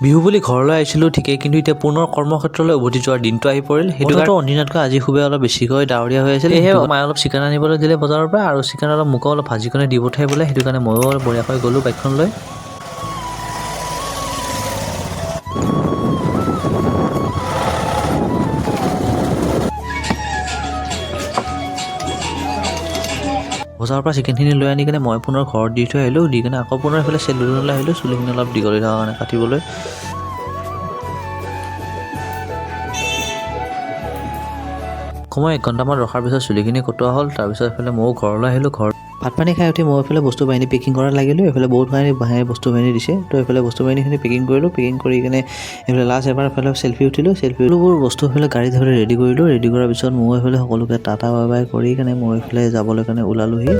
বিহু বুলি ঘৰলৈ আহিছিলোঁ ঠিকেই, কিন্তু এতিয়া পুনৰ কৰ্মক্ষেত্ৰলৈ উভতি যোৱাৰ দিনটো আহি পৰিল। সেইটো কাৰণে অন্যদিনতকৈ আজি খুবেই অলপ বেছিকৈ ডাৱৰীয়া হৈ আছিল। সেয়েহে মায়ে অলপ চিকেন আনিবলৈ দিলে বজাৰৰ পৰা, আৰু চিকেন অলপ মোকো অলপ ভাজিখনে দি পঠাই বোলে। সেইটো কাৰণে ময়ো অলপ বঢ়িয়াকৈ গ'লোঁ বাইকখন লৈ। বজাৰৰ পৰা চিকেনখিনি লৈ আনি কিনে মই পুনৰ ঘৰত দি থৈ আহিলোঁ। দি কিনে আকৌ পুনৰ এইফালে চেলুনলৈ আহিলোঁ চুলিখিনি অলপ দীঘল থকাৰ কাৰণে কাটিবলৈ। সময় 1 ঘণ্টামান ৰখাৰ পিছত চুলিখিনি কটোৱা হ'ল। তাৰপিছত এইফালে ময়ো ঘৰলৈ আহিলোঁ। ভাত পানী খাই উঠি মই এইফালে বস্তু বাহিনী পেকিং কৰাত লাগিলোঁ। এইফালে বহুত বস্তু বাহিনী দিছে, তো এইফালে বস্তু বাহিনীখিনি পেকিং কৰিলোঁ। পেকিং কৰি কিনে এইফালে লাষ্ট এবাৰ এইফালে চেল্ফি উঠিলোঁ। চেল্ফিবোৰ বস্তু এইফালে গাড়ীত এইফালে ৰেডি কৰিলোঁ। ৰেডি কৰাৰ পিছত মই এইফালে সকলোকে টাটা বাই বাই কৰি কিনে মই এইফালে যাবলৈ কাৰণে ওলালোহি।